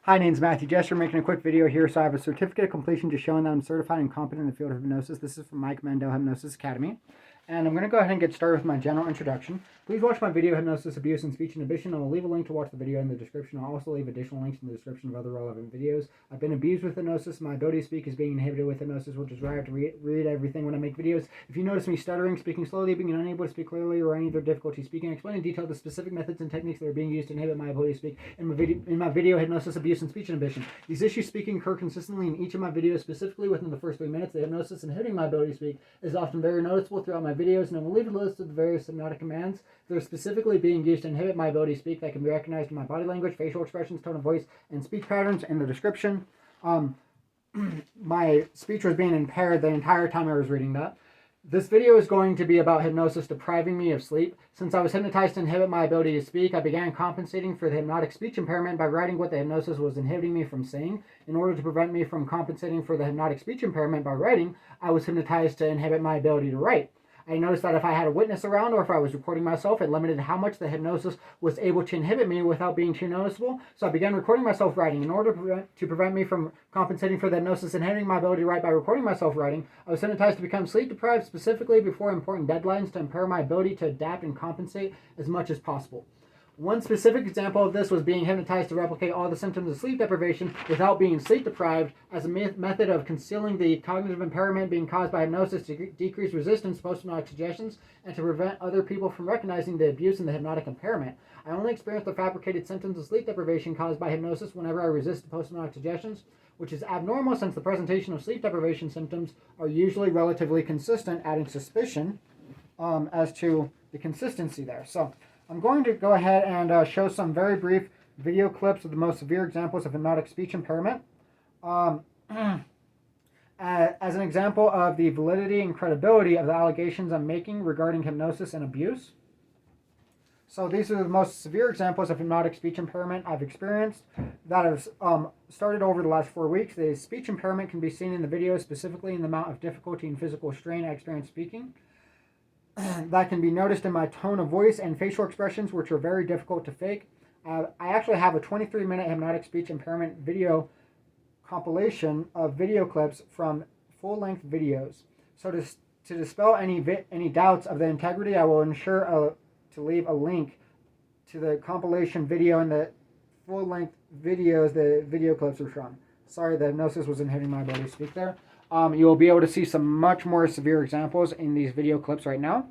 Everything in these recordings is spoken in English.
Hi, name's Matthew Jester, making a quick video here. So I have a certificate of completion just showing that I'm certified and competent in the field of hypnosis. This is from Mike Mandel Hypnosis Academy. And I'm going to go ahead and get started with my general introduction. Please watch my video, Hypnosis, Abuse, and Speech Inhibition. I will leave a link to watch the video in the description. I'll also leave additional links in the description of other relevant videos. I've been abused with hypnosis. My ability to speak is being inhibited with hypnosis, which is why I have to read everything when I make videos. If you notice me stuttering, speaking slowly, being unable to speak clearly, or any other difficulty speaking, explain in detail the specific methods and techniques that are being used to inhibit my ability to speak in my video, Hypnosis, Abuse, and Speech Inhibition. These issues speaking occur consistently in each of my videos, specifically within the first 3 minutes. The hypnosis inhibiting my ability to speak is often very noticeable throughout my videos, and I will leave a list of the various hypnotic commands that are specifically being used to inhibit my ability to speak that can be recognized in my body language, facial expressions, tone of voice, and speech patterns in the description. My speech was being impaired the entire time I was reading that. This video is going to be about hypnosis depriving me of sleep. Since I was hypnotized to inhibit my ability to speak, I began compensating for the hypnotic speech impairment by writing what the hypnosis was inhibiting me from saying. In order to prevent me from compensating for the hypnotic speech impairment by writing, I was hypnotized to inhibit my ability to write. I noticed that if I had a witness around or if I was recording myself, it limited how much the hypnosis was able to inhibit me without being too noticeable. So I began recording myself writing. In order to prevent me from compensating for the hypnosis inhibiting my ability to write by recording myself writing, I was hypnotized to become sleep deprived specifically before important deadlines to impair my ability to adapt and compensate as much as possible. One specific example of this was being hypnotized to replicate all the symptoms of sleep deprivation without being sleep deprived as a method of concealing the cognitive impairment being caused by hypnosis to decrease resistance to post-hypnotic suggestions and to prevent other people from recognizing the abuse and the hypnotic impairment. I only experienced the fabricated symptoms of sleep deprivation caused by hypnosis whenever I resist post-hypnotic suggestions, which is abnormal since the presentation of sleep deprivation symptoms are usually relatively consistent, adding suspicion as to the consistency there. So I'm going to go ahead and show some very brief video clips of the most severe examples of hypnotic speech impairment. As an example of the validity and credibility of the allegations I'm making regarding hypnosis and abuse. So these are the most severe examples of hypnotic speech impairment I've experienced that have started over the last 4 weeks. The speech impairment can be seen in the video, specifically in the amount of difficulty and physical strain I experience speaking. That can be noticed in my tone of voice and facial expressions, which are very difficult to fake. I actually have a 23-minute hypnotic speech impairment video compilation of video clips from full-length videos. So to dispel any doubts of the integrity, I will ensure to leave a link to the compilation video and the full-length videos the video clips are from. Sorry, the hypnosis was inhibiting my ability to speak there. You will be able to see some much more severe examples in these video clips right now.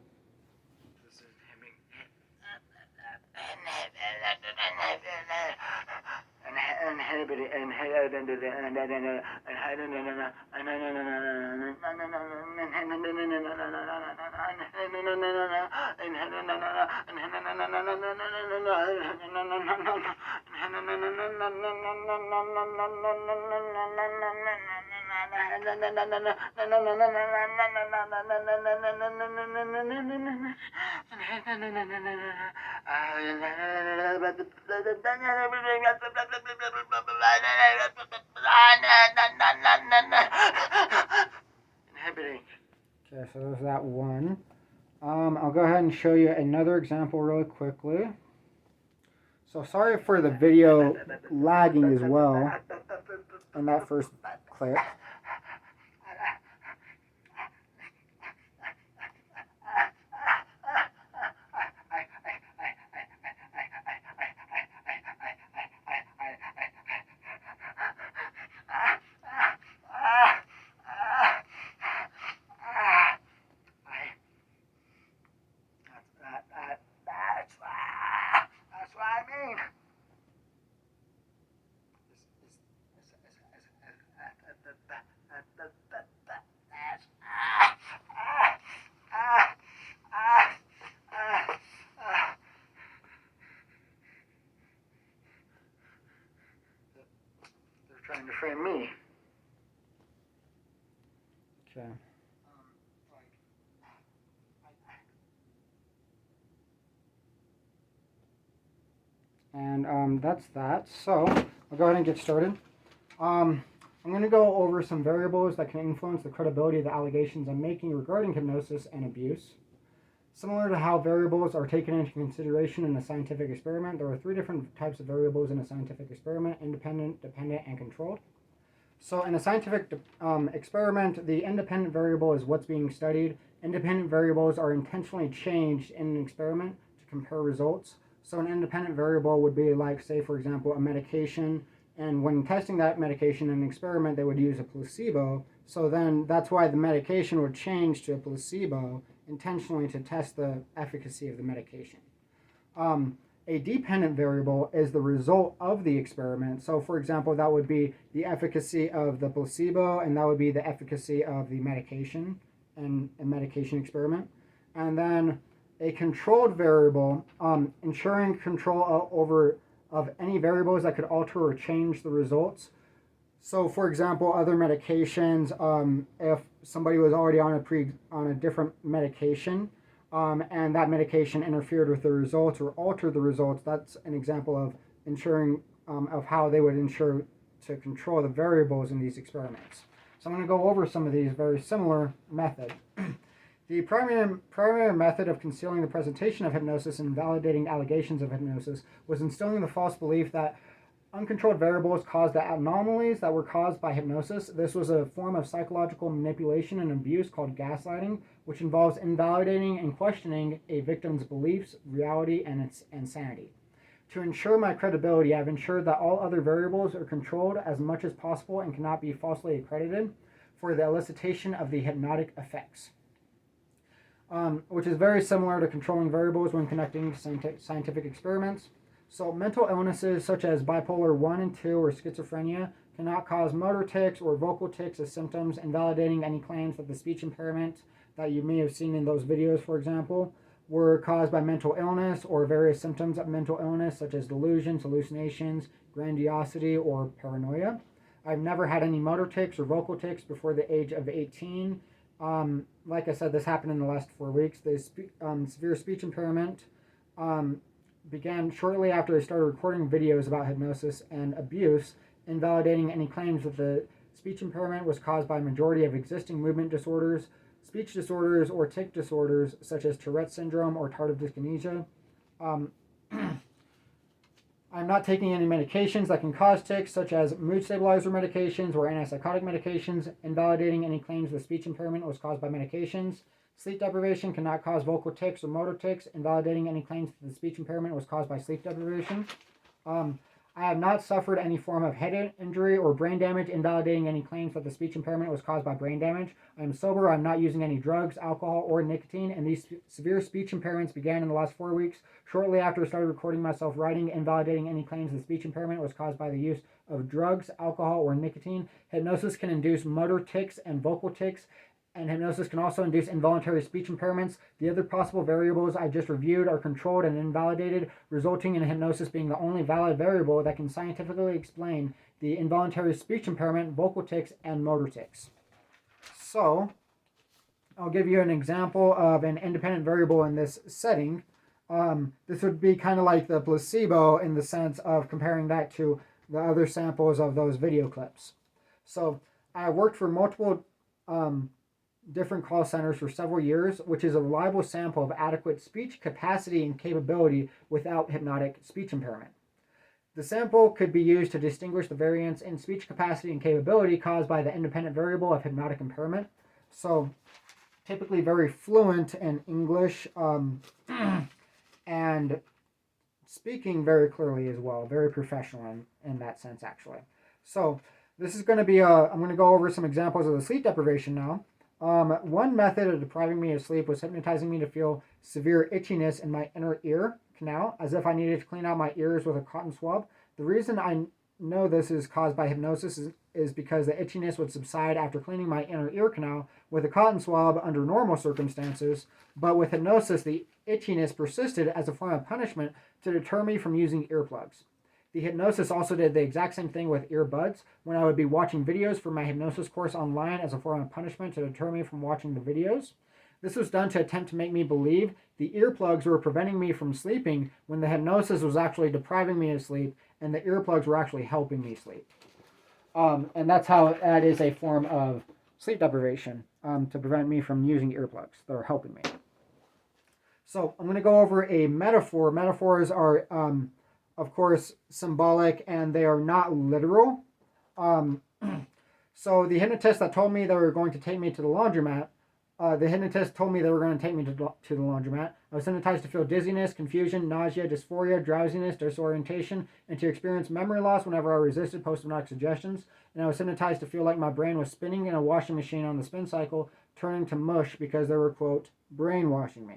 Inhibiting. Okay, so there's that one. I'll go ahead and show you another example really quickly. So sorry for the video lagging as well in that first clip. Trying to frame me. Okay. And that's that. So I'll go ahead and get started. I'm going to go over some variables that can influence the credibility of the allegations I'm making regarding hypnosis and abuse. Similar to how variables are taken into consideration in a scientific experiment, there are 3 different types of variables in a scientific experiment: independent, dependent, and controlled. So in a scientific experiment, the independent variable is what's being studied. Independent variables are intentionally changed in an experiment to compare results. So an independent variable would be like, say, for example, a medication. And when testing that medication in an experiment, they would use a placebo. So then that's why the medication would change to a placebo intentionally to test the efficacy of the medication. A dependent variable is the result of the experiment. So, for example, that would be the efficacy of the placebo, and that would be the efficacy of the medication in a medication experiment. And then a controlled variable, ensuring control over of any variables that could alter or change the results. So, for example, other medications, if somebody was already on a different medication, and that medication interfered with the results or altered the results, that's an example of ensuring of how they would ensure to control the variables in these experiments. So I'm going to go over some of these very similar methods. The primary method of concealing the presentation of hypnosis and validating allegations of hypnosis was instilling the false belief that uncontrolled variables caused the anomalies that were caused by hypnosis. This was a form of psychological manipulation and abuse called gaslighting, which involves invalidating and questioning a victim's beliefs, reality, and its insanity. To ensure my credibility, I've ensured that all other variables are controlled as much as possible and cannot be falsely accredited for the elicitation of the hypnotic effects. Which is very similar to controlling variables when conducting scientific experiments. So mental illnesses such as bipolar 1 and 2 or schizophrenia cannot cause motor tics or vocal tics as symptoms, invalidating any claims that the speech impairment that you may have seen in those videos, for example, were caused by mental illness or various symptoms of mental illness such as delusions, hallucinations, grandiosity, or paranoia. I've never had any motor tics or vocal tics before the age of 18. Like I said, this happened in the last 4 weeks. The severe speech impairment began shortly after I started recording videos about hypnosis and abuse, invalidating any claims that the speech impairment was caused by a majority of existing movement disorders, speech disorders, or tic disorders such as Tourette syndrome or tardive dyskinesia. I'm not taking any medications that can cause tics, such as mood stabilizer medications or antipsychotic medications, invalidating any claims the speech impairment was caused by medications. Sleep deprivation cannot cause vocal tics or motor tics, invalidating any claims that the speech impairment was caused by sleep deprivation. I have not suffered any form of head injury or brain damage, invalidating any claims that the speech impairment was caused by brain damage. I am sober, I'm not using any drugs, alcohol, or nicotine, and these severe speech impairments began in the last 4 weeks, shortly after I started recording myself writing, invalidating any claims the speech impairment was caused by the use of drugs, alcohol, or nicotine. Hypnosis can induce motor tics and vocal tics, and hypnosis can also induce involuntary speech impairments. The other possible variables I just reviewed are controlled and invalidated, resulting in hypnosis being the only valid variable that can scientifically explain the involuntary speech impairment, vocal tics, and motor tics. So, I'll give you an example of an independent variable in this setting. This would be kind of like the placebo in the sense of comparing that to the other samples of those video clips. So, I worked for multiple different call centers for several years, which is a reliable sample of adequate speech capacity and capability without hypnotic speech impairment. The sample could be used to distinguish the variance in speech capacity and capability caused by the independent variable of hypnotic impairment. So, typically very fluent in English and speaking very clearly as well, very professional in that sense, actually. So, this is going to be, I'm going to go over some examples of the sleep deprivation now. One method of depriving me of sleep was hypnotizing me to feel severe itchiness in my inner ear canal, as if I needed to clean out my ears with a cotton swab. The reason I know this is caused by hypnosis is because the itchiness would subside after cleaning my inner ear canal with a cotton swab under normal circumstances, but with hypnosis, the itchiness persisted as a form of punishment to deter me from using earplugs. The hypnosis also did the exact same thing with earbuds when I would be watching videos for my hypnosis course online as a form of punishment to deter me from watching the videos. This was done to attempt to make me believe the earplugs were preventing me from sleeping when the hypnosis was actually depriving me of sleep and the earplugs were actually helping me sleep. And that's how that is a form of sleep deprivation, to prevent me from using earplugs that are helping me. So I'm going to go over a metaphor. Metaphors are, of course, symbolic and they are not literal. So the hypnotist that told me they were going to take me to the laundromat, the hypnotist told me they were going to take me to the laundromat. I was hypnotized to feel dizziness, confusion, nausea, dysphoria, drowsiness, disorientation, and to experience memory loss whenever I resisted post-hypnotic suggestions. And I was hypnotized to feel like my brain was spinning in a washing machine on the spin cycle, turning to mush because they were, quote, brainwashing me.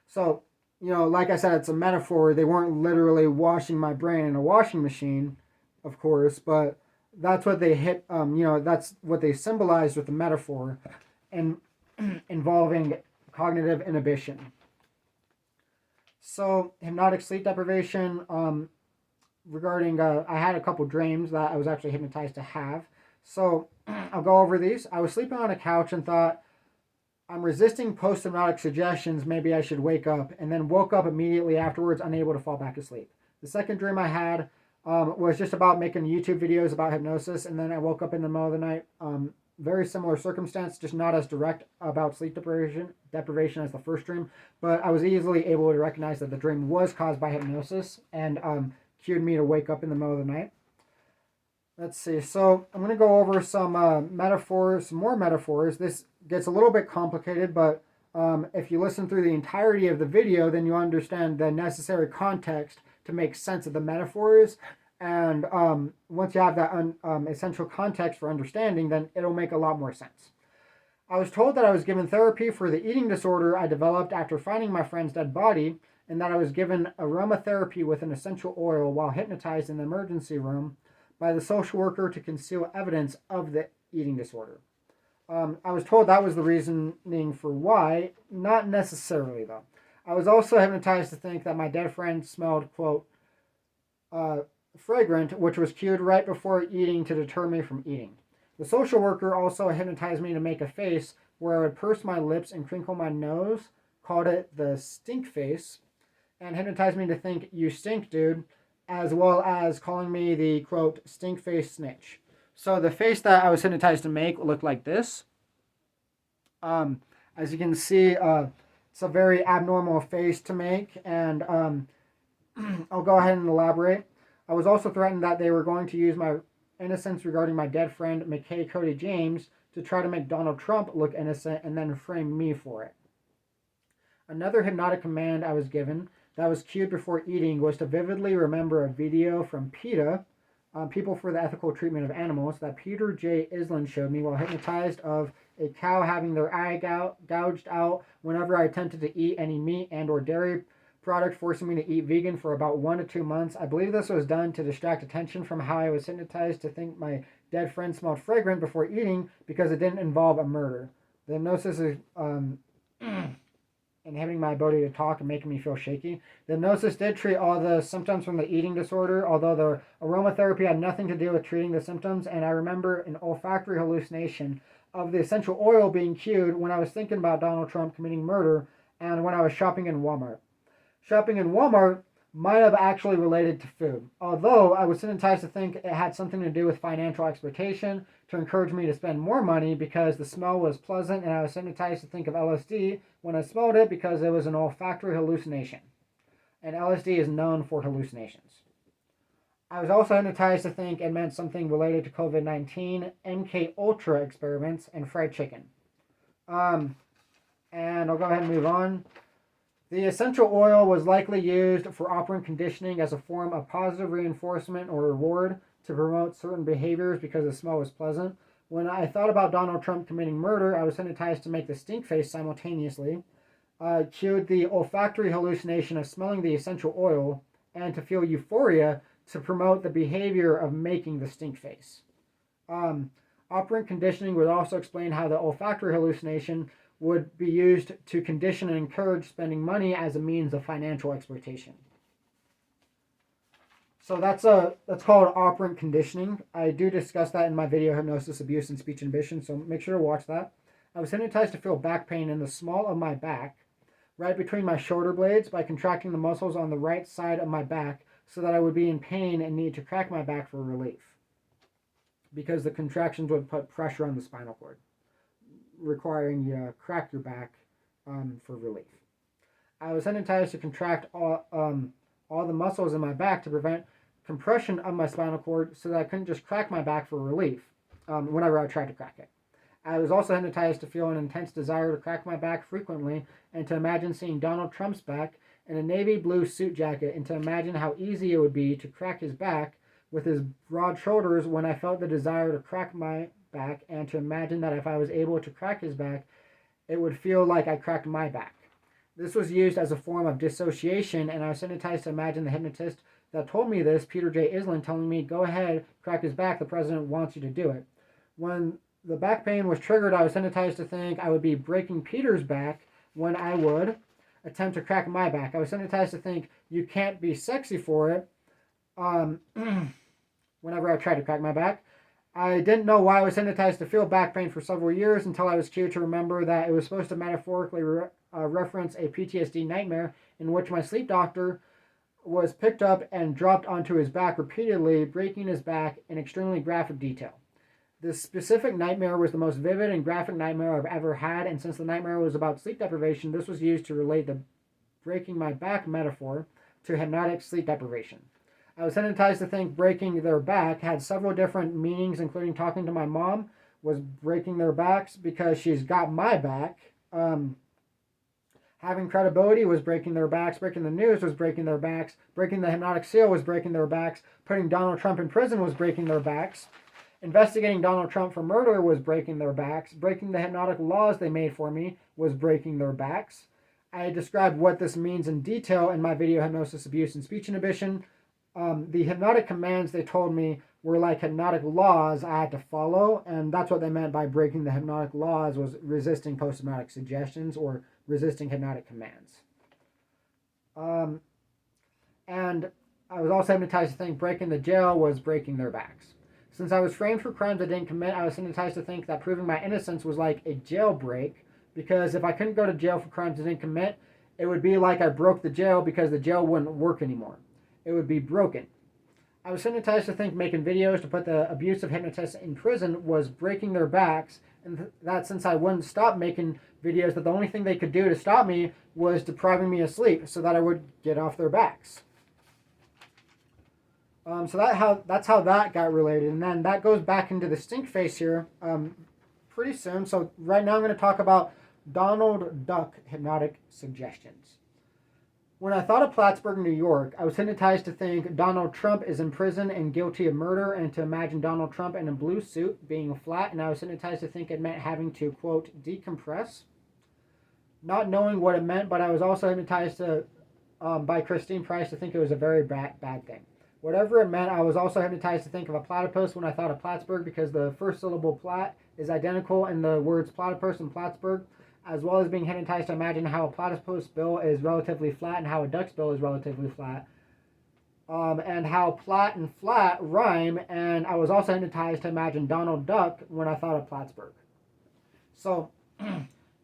So, like I said, it's a metaphor. They weren't literally washing my brain in a washing machine, of course, but that's what they hit, that's what they symbolized with the metaphor and involving cognitive inhibition. So, hypnotic sleep deprivation, regarding, I had a couple dreams that I was actually hypnotized to have. So, I'll go over these. I was sleeping on a couch and thought, I'm resisting post-hypnotic suggestions, maybe I should wake up, and then woke up immediately afterwards, unable to fall back asleep. The second dream I had was just about making YouTube videos about hypnosis, and then I woke up in the middle of the night. Very similar circumstance, just not as direct about sleep deprivation as the first dream, but I was easily able to recognize that the dream was caused by hypnosis and cued me to wake up in the middle of the night. Let's see. So I'm going to go over some metaphors, some more metaphors. This gets a little bit complicated, but if you listen through the entirety of the video, then you understand the necessary context to make sense of the metaphors. And once you have that essential context for understanding, then it'll make a lot more sense. I was told that I was given therapy for the eating disorder I developed after finding my friend's dead body, and that I was given aromatherapy with an essential oil while hypnotized in the emergency room by the social worker to conceal evidence of the eating disorder. I was told that was the reasoning for why, not necessarily though. I was also hypnotized to think that my dead friend smelled, quote, fragrant, which was cued right before eating to deter me from eating. The social worker also hypnotized me to make a face where I would purse my lips and crinkle my nose, called it the stink face, and hypnotized me to think, you stink, dude, as well as calling me the, quote, stink face snitch. So the face that I was hypnotized to make looked like this. As you can see, it's a very abnormal face to make, and I'll go ahead and elaborate. I was also threatened that they were going to use my innocence regarding my dead friend, McKay Cody James, to try to make Donald Trump look innocent and then frame me for it. Another hypnotic command I was given that was cued before eating was to vividly remember a video from PETA, People for the Ethical Treatment of Animals, that Peter J. Island showed me while hypnotized of a cow having their eye gouged out whenever I attempted to eat any meat and or dairy product, forcing me to eat vegan for about 1 to 2 months. I believe this was done to distract attention from how I was hypnotized to think my dead friend smelled fragrant before eating because it didn't involve a murder. The hypnosis is inhibiting my ability to talk and making me feel shaky. The hypnosis did treat all the symptoms from the eating disorder, although the aromatherapy had nothing to do with treating the symptoms, and I remember an olfactory hallucination of the essential oil being cued when I was thinking about Donald Trump committing murder and when I was shopping in Walmart. Shopping in Walmart might have actually related to food, although I was hypnotized to think it had something to do with financial exploitation to encourage me to spend more money because the smell was pleasant, and I was hypnotized to think of LSD when I smelled it because it was an olfactory hallucination. And LSD is known for hallucinations. I was also hypnotized to think it meant something related to COVID-19, MK Ultra experiments, and fried chicken. And I'll go ahead and move on. The essential oil was likely used for operant conditioning as a form of positive reinforcement or reward to promote certain behaviors because the smell was pleasant. When I thought about Donald Trump committing murder, I was hypnotized to make the stink face simultaneously, cued the olfactory hallucination of smelling the essential oil, and to feel euphoria to promote the behavior of making the stink face. Operant conditioning would also explain how the olfactory hallucination would be used to condition and encourage spending money as a means of financial exploitation. So that's called operant conditioning. I do discuss that in my video, Hypnosis, Abuse, and Speech Inhibition, so make sure to watch that. I was hypnotized to feel back pain in the small of my back, right between my shoulder blades, by contracting the muscles on the right side of my back so that I would be in pain and need to crack my back for relief, because the contractions would put pressure on the spinal cord, requiring you to crack your back for relief. I was hypnotized to contract all the muscles in my back to prevent compression of my spinal cord so that I couldn't just crack my back for relief whenever I tried to crack it. I was also hypnotized to feel an intense desire to crack my back frequently and to imagine seeing Donald Trump's back in a navy blue suit jacket and to imagine how easy it would be to crack his back with his broad shoulders when I felt the desire to crack my back, and to imagine that if I was able to crack his back, it would feel like I cracked my back. This was used as a form of dissociation, and I was hypnotized to imagine the hypnotist that told me this, Peter J. Island, telling me, "Go ahead, crack his back, the president wants you to do it." When the back pain was triggered, I was hypnotized to think I would be breaking Peter's back when I would attempt to crack my back. I was hypnotized to think you can't be sexy for it whenever I tried to crack my back. I didn't know why I was hypnotized to feel back pain for several years until I was cued to remember that it was supposed to metaphorically reference a PTSD nightmare in which my sleep doctor was picked up and dropped onto his back repeatedly, breaking his back in extremely graphic detail. This specific nightmare was the most vivid and graphic nightmare I've ever had, and since the nightmare was about sleep deprivation, this was used to relate the breaking my back metaphor to hypnotic sleep deprivation. I was hypnotized to think breaking their back had several different meanings, including talking to my mom was breaking their backs because she's got my back. Having credibility was breaking their backs. Breaking the news was breaking their backs. Breaking the hypnotic seal was breaking their backs. Putting Donald Trump in prison was breaking their backs. Investigating Donald Trump for murder was breaking their backs. Breaking the hypnotic laws they made for me was breaking their backs. I described what this means in detail in my video, Hypnosis, Abuse, and Speech Inhibition. The hypnotic commands they told me were like hypnotic laws I had to follow, and that's what they meant by breaking the hypnotic laws, was resisting post-hypnotic suggestions or resisting hypnotic commands. And I was also hypnotized to think breaking the jail was breaking their backs. Since I was framed for crimes I didn't commit, I was hypnotized to think that proving my innocence was like a jailbreak, because if I couldn't go to jail for crimes I didn't commit, it would be like I broke the jail because the jail wouldn't work anymore. It would be broken. I was hypnotized to think making videos to put the abusive hypnotists in prison was breaking their backs, and that since I wouldn't stop making videos, that the only thing they could do to stop me was depriving me of sleep so that I would get off their backs. So that's how that got related, and then that goes back into the stink face here pretty soon. So right now I'm going to talk about Donald Duck hypnotic suggestions. When I thought of Plattsburgh, New York, I was hypnotized to think Donald Trump is in prison and guilty of murder, and to imagine Donald Trump in a blue suit being flat, and I was hypnotized to think it meant having to, quote, decompress. Not knowing what it meant, but I was also hypnotized to by Christine Price to think it was a very bad thing. Whatever it meant, I was also hypnotized to think of a platypus when I thought of Plattsburgh, because the first syllable plat is identical in the words platypus and Plattsburgh, as well as being hypnotized to imagine how a platypus bill is relatively flat and how a duck's bill is relatively flat, and how plat and flat rhyme, and I was also hypnotized to imagine Donald Duck when I thought of Plattsburgh. So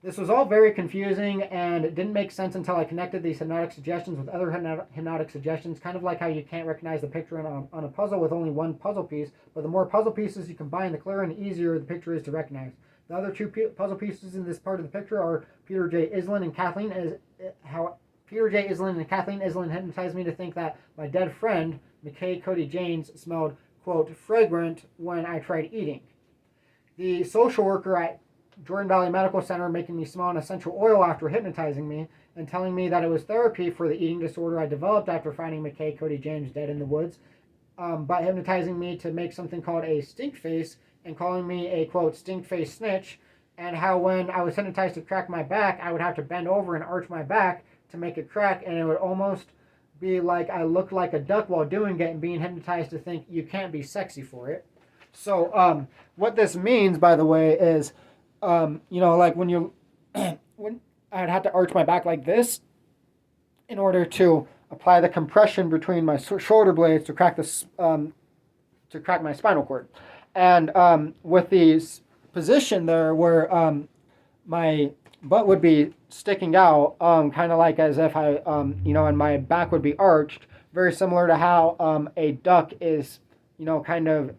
this was all very confusing, and it didn't make sense until I connected these hypnotic suggestions with other hypnotic suggestions, kind of like how you can't recognize the picture on a puzzle with only one puzzle piece, but the more puzzle pieces you combine, the clearer and easier the picture is to recognize. The other two puzzle pieces in this part of the picture are Peter J. Island and Kathleen Island hypnotized me to think that my dead friend, McKay Cody James, smelled, quote, fragrant when I tried eating. The social worker at Jordan Valley Medical Center making me smell an essential oil after hypnotizing me and telling me that it was therapy for the eating disorder I developed after finding McKay Cody James dead in the woods, by hypnotizing me to make something called a stink face and calling me a, quote, stink face snitch, and how when I was hypnotized to crack my back, I would have to bend over and arch my back to make it crack, and it would almost be like I looked like a duck while doing it, and being hypnotized to think you can't be sexy for it. So what this means, by the way, is like when I'd have to arch my back like this in order to apply the compression between my shoulder blades to crack my spinal cord. And with the position there where my butt would be sticking out, kind of like as if and my back would be arched, very similar to how a duck is, kind of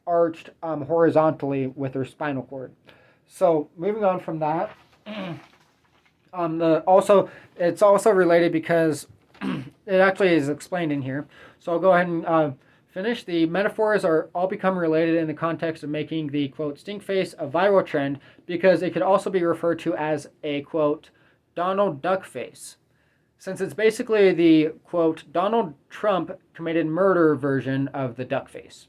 arched horizontally with her spinal cord. So moving on from that, It's also related because it actually is explained in here. So I'll go ahead and finish. The metaphors are all become related in the context of making the quote stink face a viral trend, because it could also be referred to as a quote Donald Duck face, since it's basically the quote Donald Trump committed murder version of the duck face.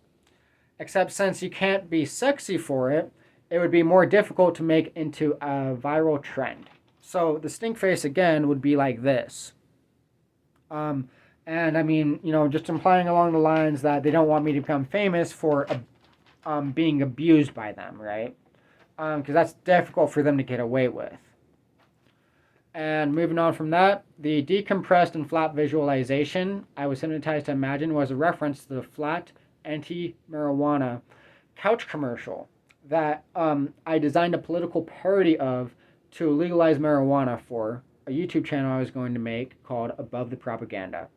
Except since you can't be sexy for it, it would be more difficult to make into a viral trend. So the stink face again would be like this. And I mean, just implying along the lines that they don't want me to become famous for being abused by them, right? Because that's difficult for them to get away with. And moving on from that, the decompressed and flat visualization I was hypnotized to imagine was a reference to the flat anti-marijuana couch commercial that I designed a political parody of to legalize marijuana for a YouTube channel I was going to make called Above the Propaganda.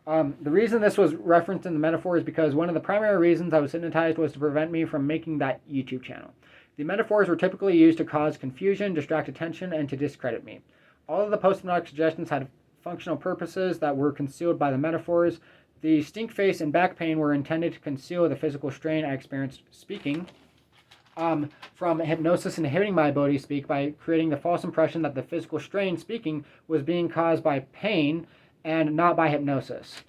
The reason this was referenced in the metaphor is because one of the primary reasons I was hypnotized was to prevent me from making that YouTube channel. The metaphors were typically used to cause confusion, distract attention, and to discredit me. All of the post-hypnotic suggestions had functional purposes that were concealed by the metaphors. The stink face and back pain were intended to conceal the physical strain I experienced speaking from hypnosis, inhibiting my ability to speak by creating the false impression that the physical strain speaking was being caused by pain and not by hypnosis.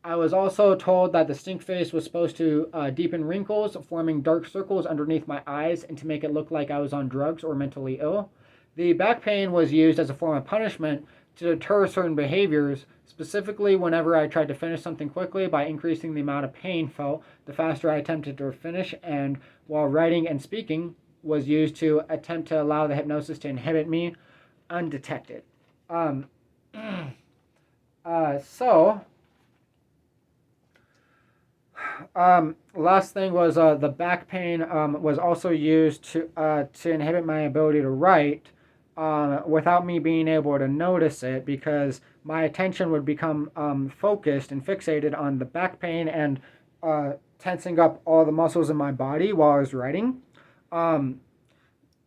I was also told that the stink face was supposed to deepen wrinkles, forming dark circles underneath my eyes, and to make it look like I was on drugs or mentally ill. The back pain was used as a form of punishment to deter certain behaviors, specifically whenever I tried to finish something quickly by increasing the amount of pain felt the faster I attempted to finish, and while writing and speaking was used to attempt to allow the hypnosis to inhibit me undetected. Last thing was the back pain was also used to inhibit my ability to write without me being able to notice it, because my attention would become focused and fixated on the back pain and tensing up all the muscles in my body while I was writing. And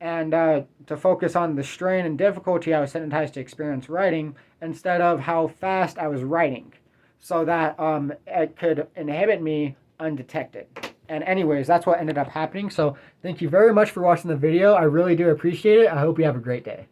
to focus on the strain and difficulty I was hypnotized to experience writing instead of how fast I was writing, so that it could inhibit me undetected. And anyways, that's what ended up happening. So thank you very much for watching the video. I really do appreciate it. I hope you have a great day.